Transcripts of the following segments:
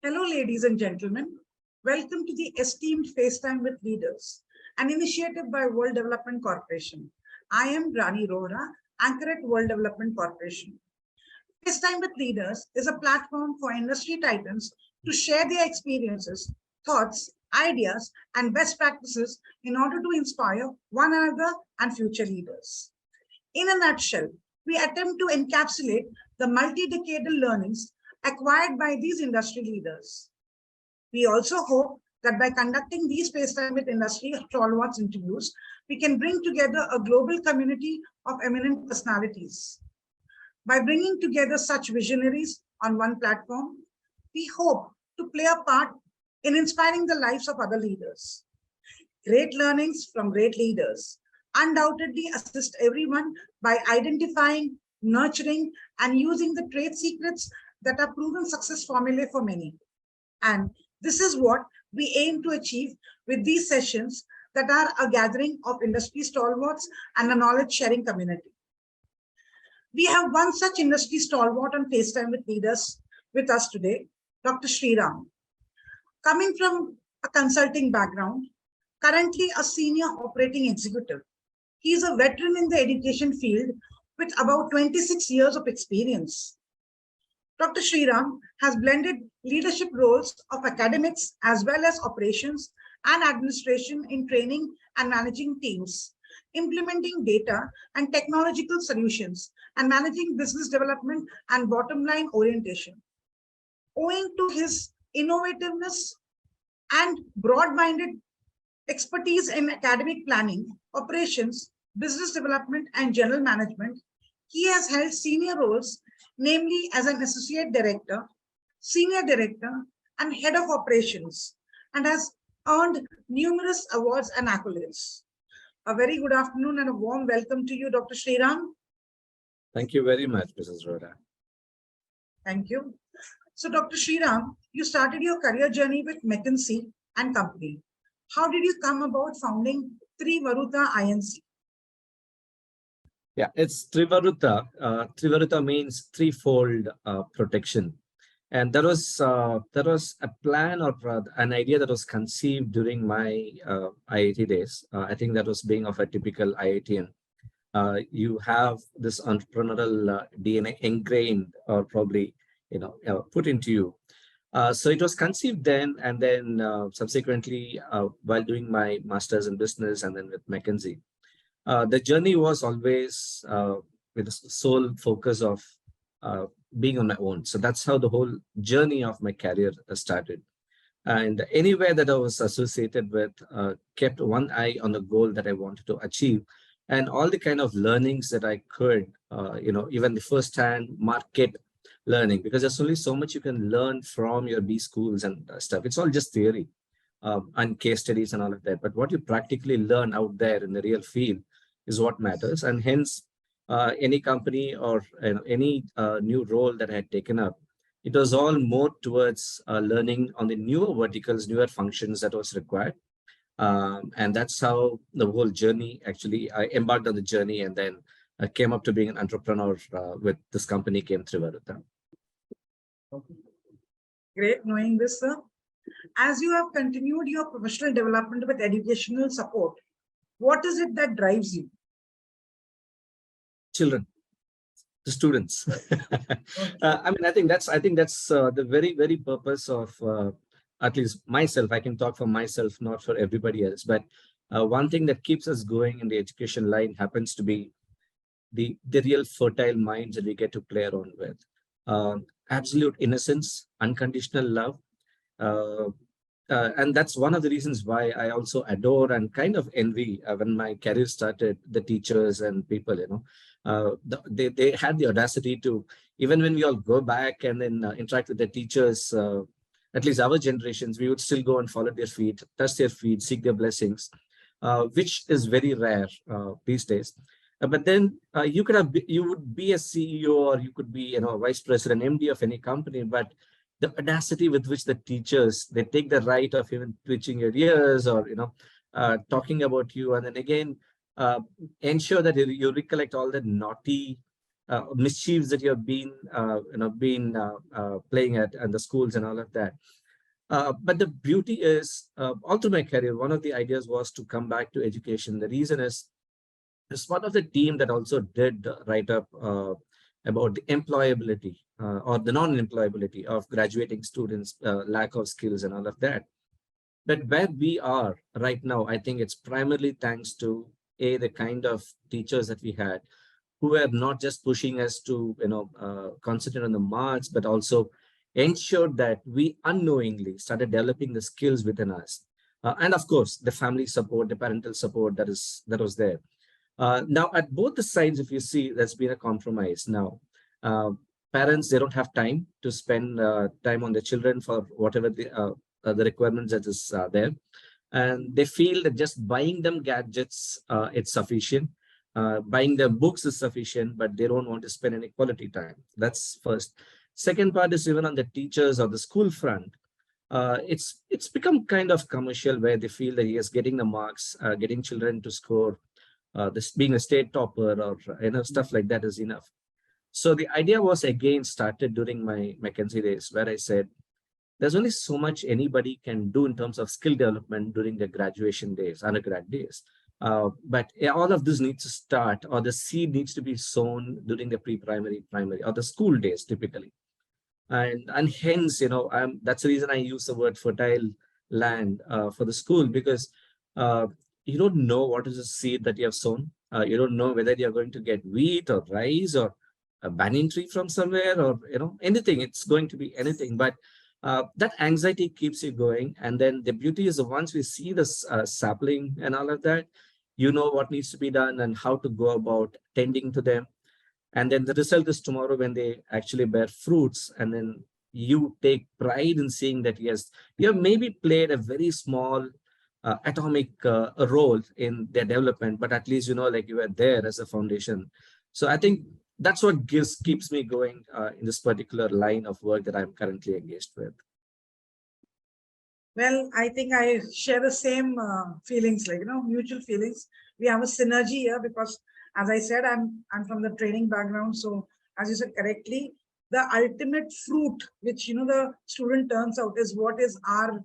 Hello, ladies and gentlemen. Welcome to the Esteemed FaceTime with Leaders, an initiative by World Development Corporation. I am Rani Rohra, anchor at World Development Corporation. FaceTime with Leaders is a platform for industry titans to share their experiences, thoughts, ideas, and best practices in order to inspire one another and future leaders. In a nutshell, we attempt to encapsulate the multi-decadal learnings acquired by these industry leaders. We also hope that by conducting these FaceTime with industry stalwarts interviews, we can bring together a global community of eminent personalities. By bringing together such visionaries on one platform, we hope to play a part in inspiring the lives of other leaders. Great learnings from great leaders undoubtedly assist everyone by identifying, nurturing, and using the trade secrets that are proven success formulae for many. And this is what we aim to achieve with these sessions that are a gathering of industry stalwarts and a knowledge sharing community. We have one such industry stalwart on FaceTime with Leaders with us today, Dr. Shriram. Coming from a consulting background, currently a senior operating executive, he is a veteran in the education field with about 26 years of experience. Dr. Shriram has blended leadership roles of academics as well as operations and administration in training and managing teams, implementing data and technological solutions, and managing business development and bottom line orientation. Owing to his innovativeness and broad-minded expertise in academic planning, operations, business development, and general management, he has held senior roles, namely as an associate director, senior director, and head of operations, and has earned numerous awards and accolades. A very good afternoon and a warm welcome to you, Dr. Shriram. Thank you very much, Mrs. Rohra. Thank you. So, Dr. Shriram, you started your career journey with McKinsey and Company. How did you come about founding Trivaruta Inc.? Yeah, it's Trivaruta. Trivaruta means threefold protection. And there was a plan or an idea that was conceived during my IIT days. I think that was being of a typical IITian. You have this entrepreneurial DNA ingrained or probably put into you. So it was conceived then, and then subsequently while doing my master's in business and then with McKinsey. The journey was always with the sole focus of being on my own. So that's how the whole journey of my career started. And anywhere that I was associated with, kept one eye on the goal that I wanted to achieve, and all the kind of learnings that I could, even the first-hand market learning, because there's only so much you can learn from your B schools and stuff. It's all just theory and case studies and all of that. But what you practically learn out there in the real field is what matters. And hence, any company or any new role that I had taken up, it was all more towards learning on the newer verticals, newer functions that was required. And that's how the whole journey, actually, I embarked on the journey and then I came up to being an entrepreneur with this company came Trivaruta. Great knowing this, sir. As you have continued your professional development with educational support, what is it that drives you? Children, the students. I mean, I think that's the very, very purpose of at least myself. I can talk for myself, not for everybody else. But one thing that keeps us going in the education line happens to be the real fertile minds that we get to play around with. Absolute innocence, unconditional love. And that's one of the reasons why I also adore and kind of envy when my career started, the teachers and people, they had the audacity to, even when we all go back and then interact with the teachers, at least our generations, we would still go and follow their feet, touch their feet, seek their blessings, which is very rare these days. But then you would be a CEO or you could be, a vice president, MD of any company, but the audacity with which the teachers, they take the right of even twitching your ears or, talking about you. And then again, ensure that you recollect all the naughty mischiefs that you have been, playing at and the schools and all of that. But the beauty is, all through my career, one of the ideas was to come back to education. The reason is, as part of the team that also did write up about the employability or the non-employability of graduating students, lack of skills and all of that. But where we are right now, I think it's primarily thanks to the kind of teachers that we had, who were not just pushing us to concentrate on the marks, but also ensured that we unknowingly started developing the skills within us. And of course, the family support, the parental support that was there. Now, at both the sides, if you see, there's been a compromise. Now, parents, they don't have time to spend time on the children for whatever the requirements that is there. And they feel that just buying them gadgets, it's sufficient. Buying their books is sufficient, but they don't want to spend any quality time. That's first. Second part is even on the teachers or the school front. It's become kind of commercial, where they feel that yes, getting the marks, getting children to score, this being a state topper or stuff like that is enough. So the idea was again started during my McKinsey days, where I said there's only so much anybody can do in terms of skill development during their graduation days, undergrad days. But all of this needs to start, or the seed needs to be sown during the pre-primary, primary, or the school days typically. And hence, that's the reason I use the word fertile land for the school, because you don't know what is the seed that you have sown. You don't know whether you're going to get wheat or rice or a banyan tree from somewhere, or anything. It's going to be anything, but that anxiety keeps you going. And then the beauty is that once we see this sapling and all of that, what needs to be done and how to go about tending to them. And then the result is tomorrow when they actually bear fruits, and then you take pride in seeing that, yes, you have maybe played a very small atomic role in their development, but at least, like you were there as a foundation. So I think that's what keeps me going in this particular line of work that I'm currently engaged with. Well, I think I share the same feelings, like, mutual feelings. We have a synergy here because, as I said, I'm from the training background. So as you said correctly, the ultimate fruit, which, the student turns out, is what is our,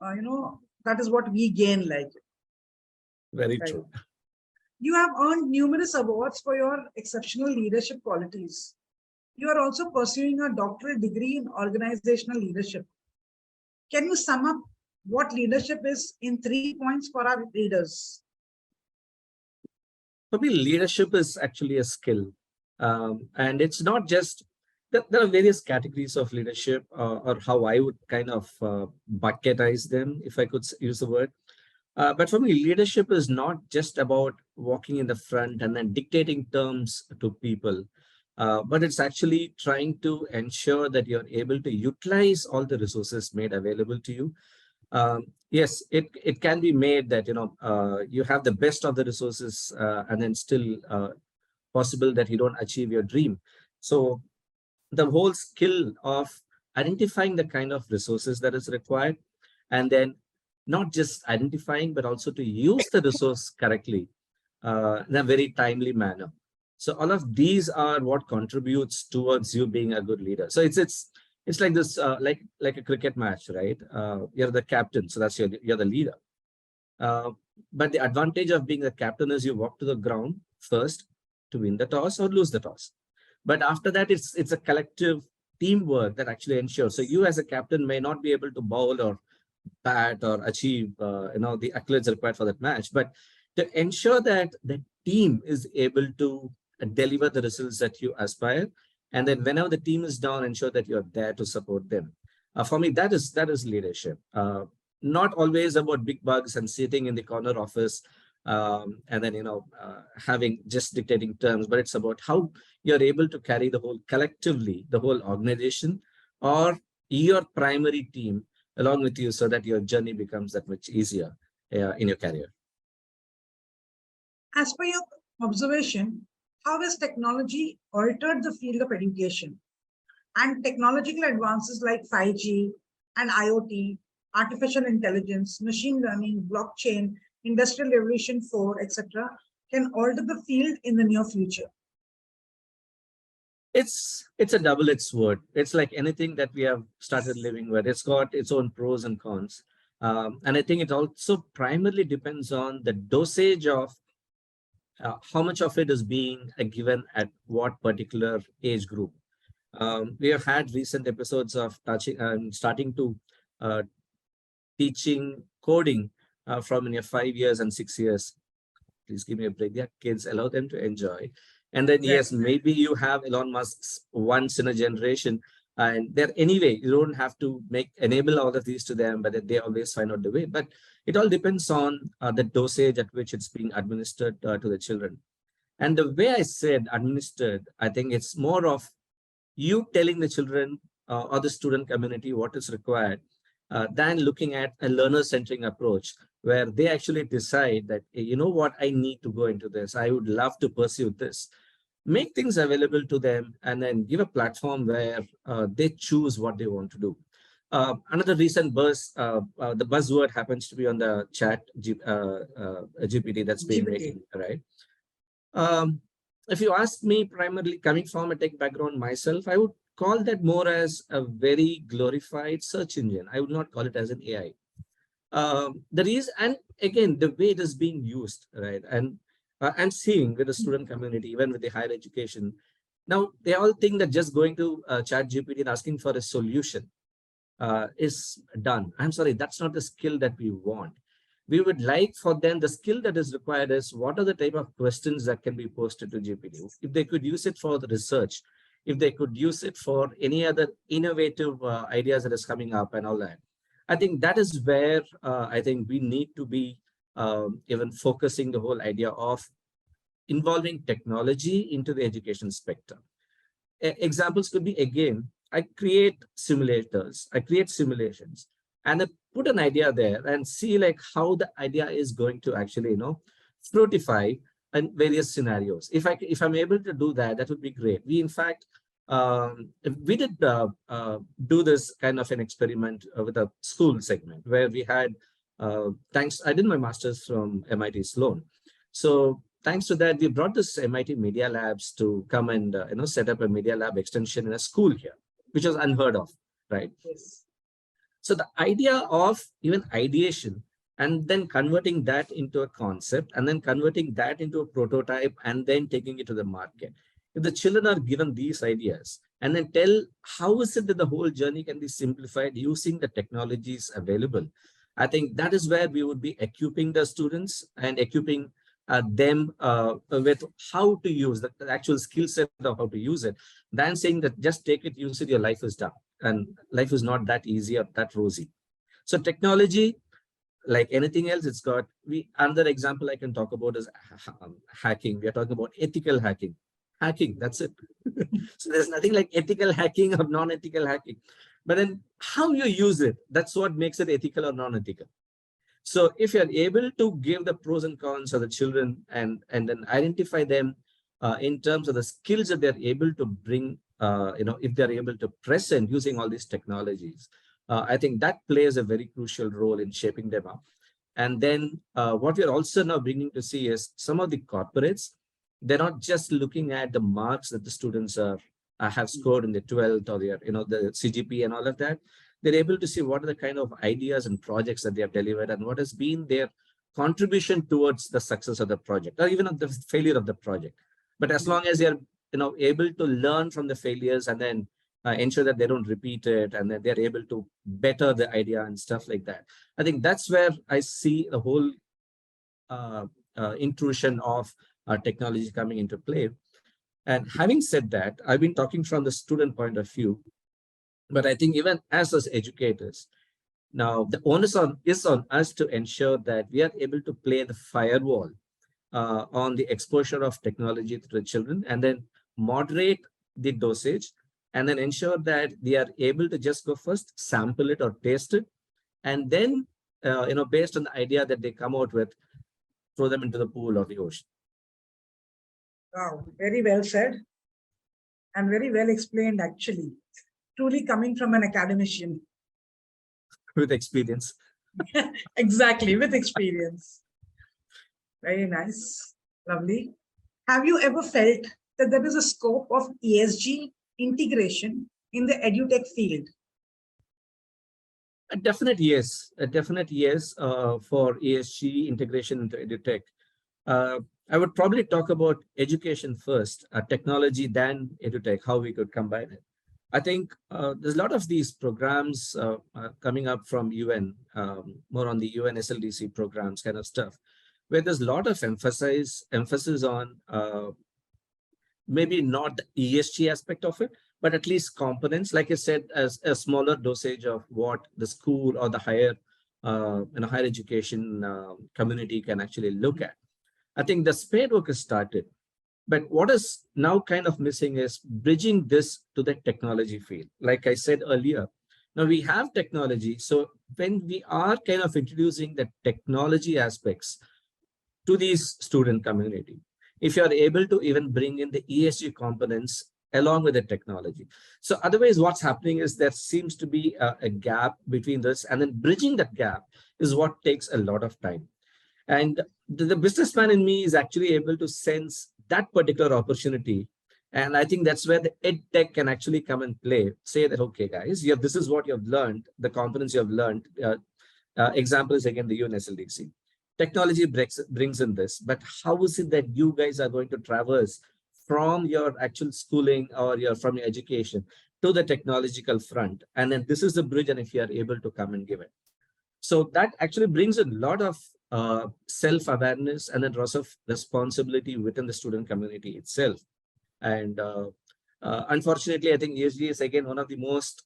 that is what we gain, like. Very right. True. You have earned numerous awards for your exceptional leadership qualities. You are also pursuing a doctoral degree in organizational leadership. Can you sum up what leadership is in 3 points for our readers? For me, leadership is actually a skill. And it's not just, there are various categories of leadership, or how I would kind of bucketize them, if I could use the word. But for me, leadership is not just about walking in the front and then dictating terms to people, but it's actually trying to ensure that you're able to utilize all the resources made available to you. Yes, it can be made that, you have the best of the resources and then still possible that you don't achieve your dream. So the whole skill of identifying the kind of resources that is required, and then not just identifying, but also to use the resource correctly in a very timely manner. So all of these are what contributes towards you being a good leader. So it's like this, like a cricket match, right? You're the captain, so that's you're the leader. But the advantage of being the captain is you walk to the ground first to win the toss or lose the toss. But after that, it's a collective teamwork that actually ensures. So you as a captain may not be able to bowl or bat or achieve the accolades required for that match, but to ensure that the team is able to deliver the results that you aspire, and then whenever the team is down, ensure that you're there to support them. For me, that is leadership. Not always about big bugs and sitting in the corner office and then having just dictating terms, but it's about how you're able to carry the whole collectively, the whole organization or your primary team along with you, so that your journey becomes that much easier in your career. As per your observation, how has technology altered the field of education? And technological advances like 5G and IoT, artificial intelligence, machine learning, blockchain, Industrial Revolution 4, etc., can alter the field in the near future? It's a double-edged sword. It's like anything that we have started living with. It's got its own pros and cons. And I think it also primarily depends on the dosage of how much of it is being given at what particular age group. We have had recent episodes of touching and starting to uh, teaching coding from in your 5 years and 6 years. Please give me a break. Yeah, kids, allow them to enjoy. And then, yes, Exactly. maybe you have Elon Musk's once in a generation. And they're anyway, you don't have to enable all of these to them, but they always find out the way. But it all depends on the dosage at which it's being administered to the children. And the way I said administered, I think it's more of you telling the children or the student community what is required than looking at a learner-centric approach where they actually decide that, hey, you know what, I need to go into this. I would love to pursue this. Make things available to them and then give a platform where they choose what they want to do. Another recent buzz, the buzzword happens to be on the chat GPT that's been making, right? If you ask me, primarily coming from a tech background myself, I would call that more as a very glorified search engine. I would not call it as an AI. The reason, and again, the way it is being used, right? And seeing with the student community, even with the higher education, now they all think that just going to chat GPT and asking for a solution is done. I'm sorry, that's not the skill that we want. We would like for them, the skill that is required is what are the type of questions that can be posted to GPT. If they could use it for the research, if they could use it for any other innovative ideas that is coming up and all that. I think that is where I think we need to be even focusing the whole idea of involving technology into the education spectrum. Examples could be, again, I create simulators, I create simulations, and I put an idea there and see like how the idea is going to actually, fructify in various scenarios. If I'm able to do that, that would be great. We, in fact, we did do this kind of an experiment with a school segment where we had, I did my master's from MIT Sloan. So thanks to that, we brought this MIT Media Labs to come and set up a Media Lab extension in a school here, which was unheard of, right? Yes. So the idea of even ideation and then converting that into a concept and then converting that into a prototype and then taking it to the market. If the children are given these ideas and then tell how is it that the whole journey can be simplified using the technologies available, I think that is where we would be equipping the students and equipping them with how to use the actual skill set of how to use it, than saying that just take it, use it, your life is done. And life is not that easy or that rosy. So technology, like anything else, it's got, another example I can talk about is hacking. We are talking about ethical hacking. Hacking, that's it. So there's nothing like ethical hacking or non-ethical hacking. But then how you use it, that's what makes it ethical or non-ethical. So if you're able to give the pros and cons of the children and then identify them in terms of the skills that they're able to bring, if they're able to present using all these technologies, I think that plays a very crucial role in shaping them up. And then what we're also now beginning to see is some of the corporates, they're not just looking at the marks that the students have scored in the 12th or their, the CGP and all of that. They're able to see what are the kind of ideas and projects that they have delivered and what has been their contribution towards the success of the project or even of the failure of the project. But as long as they're able to learn from the failures and then ensure that they don't repeat it and that they're able to better the idea and stuff like that, I think that's where I see the whole intrusion of technology coming into play. And having said that, I've been talking from the student point of view, but I think even as educators, now the onus is on us to ensure that we are able to play the firewall on the exposure of technology to the children and then moderate the dosage and then ensure that they are able to just go first, sample it or taste it, and then, based on the idea that they come out with, throw them into the pool or the ocean. Wow, very well said and very well explained, actually. Truly coming from an academician. With experience. Exactly, with experience. Very nice. Lovely. Have you ever felt that there is a scope of ESG integration in the edutech field? A definite yes, a definite yes for ESG integration into edutech. Uh, I would probably talk about education first, technology, then edutech, how we could combine it. I think there's a lot of these programs coming up from UN, more on the UN SLDC programs kind of stuff, where there's a lot of emphasis on maybe not the ESG aspect of it, but at least components, like I said, as a smaller dosage of what the school or the higher, higher education community can actually look at. I think the spade work has started, but what is now kind of missing is bridging this to the technology field. Like I said earlier, now we have technology. So when we are kind of introducing the technology aspects to these student community, if you are able to even bring in the ESG components along with the technology. So otherwise what's happening is there seems to be a gap between this, and then bridging that gap is what takes a lot of time. And the businessman in me is actually able to sense that particular opportunity. And I think that's where the ed tech can actually come and play. Say that, okay, guys, this is what you've learned, the components you have learned. Example is again the UNSLDC. Technology brings in this, but how is it that you guys are going to traverse from your actual schooling or from your education to the technological front? And then this is the bridge, and if you are able to come and give it. So that actually brings a lot of self-awareness and then lots of responsibility within the student community itself. And unfortunately, I think ESG is again one of the most,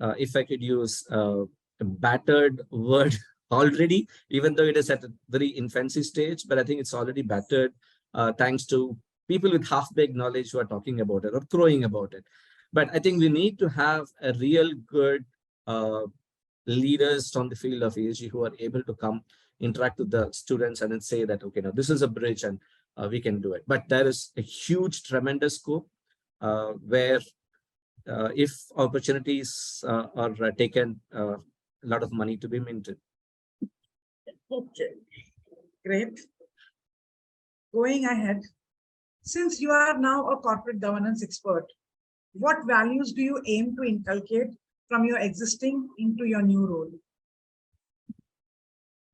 if I could use a battered word already, even though it is at a very infancy stage, but I think it's already battered thanks to people with half-baked knowledge who are talking about it or throwing about it. But I think we need to have a real good leaders from the field of ESG who are able to come interact with the students and then say that, okay, now this is a bridge and we can do it. But there is a huge, tremendous scope where if opportunities are taken, a lot of money to be minted. Okay, great. Going ahead, since you are now a corporate governance expert, what values do you aim to inculcate from your existing into your new role?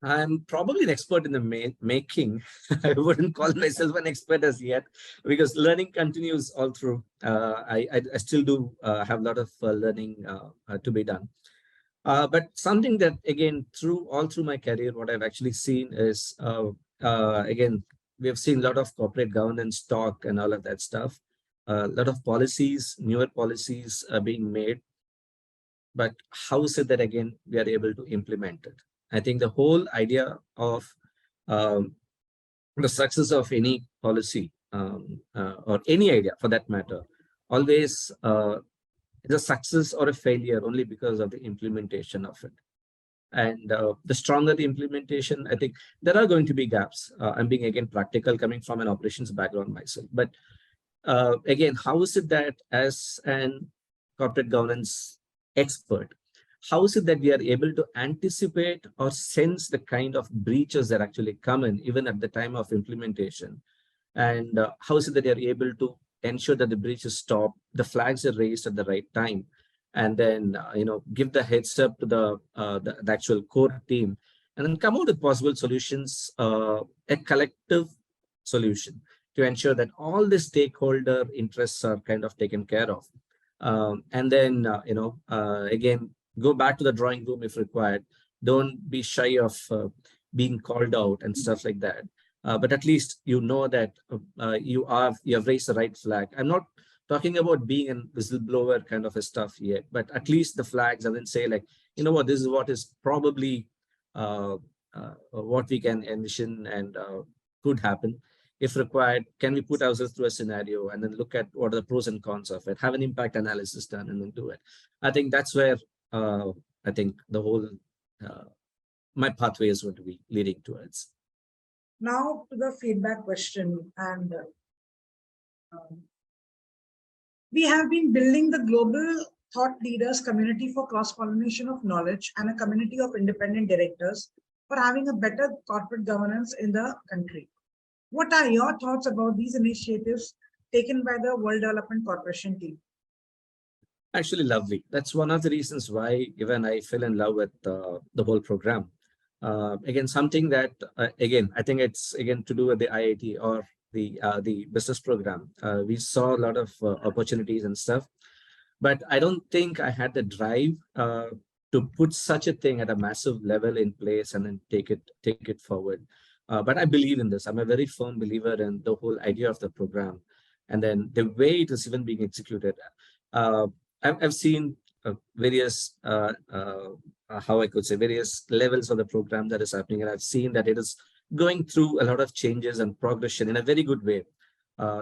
I'm probably an expert in the making. I wouldn't call myself an expert as yet, because learning continues all through. I still do have a lot of learning to be done. But something that, again, all through my career, what I've actually seen is, again, we have seen a lot of corporate governance talk and all of that stuff. A lot of policies, newer policies are being made. But how is it that, again, we are able to implement it? I think the whole idea of the success of any policy or any idea for that matter, always is a success or a failure only because of the implementation of it. And the stronger the implementation, I think there are going to be gaps. I'm being, again, practical, coming from an operations background myself. But again, how is it that as an corporate governance expert, how is it that we are able to anticipate or sense the kind of breaches that actually come in even at the time of implementation? And how is it that they are able to ensure that the breaches stop, the flags are raised at the right time, and then give the heads up to the actual core team, and then come out with possible solutions, a collective solution to ensure that all the stakeholder interests are kind of taken care of. And then, again, go back to the drawing room if required. Don't be shy of being called out and stuff like that. But at least you know that you have raised the right flag. I'm not talking about being a whistleblower kind of a stuff yet, but at least the flags, and then say, like, you know what, this is what is probably what we can envision and could happen. If required, can we put ourselves through a scenario and then look at what are the pros and cons of it, have an impact analysis done, and then do it. I think that's where I think the whole my pathway is going to be leading towards. Now to the feedback question, and we have been building the global thought leaders community for cross-pollination of knowledge and a community of independent directors for having a better corporate governance in the country. What are your thoughts about these initiatives taken by the World Development Corporation team? Actually, lovely. That's one of the reasons why even I fell in love with the whole program. Again, something that again, I think it's again to do with the IIT or the business program. We saw a lot of opportunities and stuff, but I don't think I had the drive to put such a thing at a massive level in place and then take it forward. But I believe in this. I'm a very firm believer in the whole idea of the program, and then the way it is even being executed. I've seen various how I could say various levels of the program that is happening, and I've seen that it is going through a lot of changes and progression in a very good way.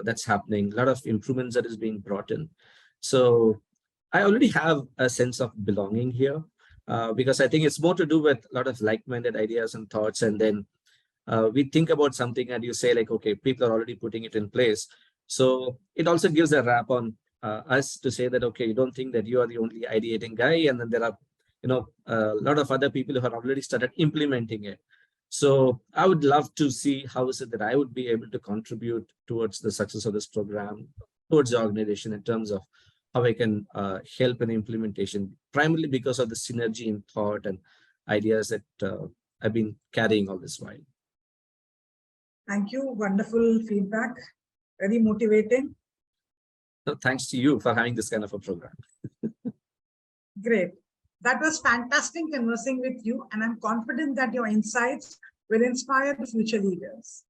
That's happening. A lot of improvements that is being brought in. So I already have a sense of belonging here because I think it's more to do with a lot of like-minded ideas and thoughts, and then we think about something and you say like, okay, people are already putting it in place. So it also gives a wrap on us to say that, okay, you don't think that you are the only ideating guy, and then there are, a lot of other people who have already started implementing it. So I would love to see how is it that I would be able to contribute towards the success of this program, towards the organization in terms of how I can help in implementation, primarily because of the synergy in thought and ideas that I've been carrying all this while. Thank you. Wonderful feedback. Very motivating. So thanks to you for having this kind of a program. Great. That was fantastic conversing with you, and I'm confident that your insights will inspire the future leaders.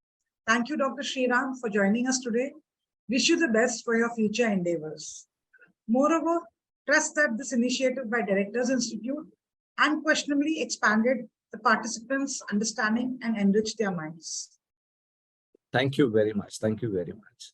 Thank you, Dr. Shriram, for joining us today. Wish you the best for your future endeavors. Moreover, trust that this initiative by Directors Institute unquestionably expanded the participants' understanding and enriched their minds. Thank you very much. Thank you very much.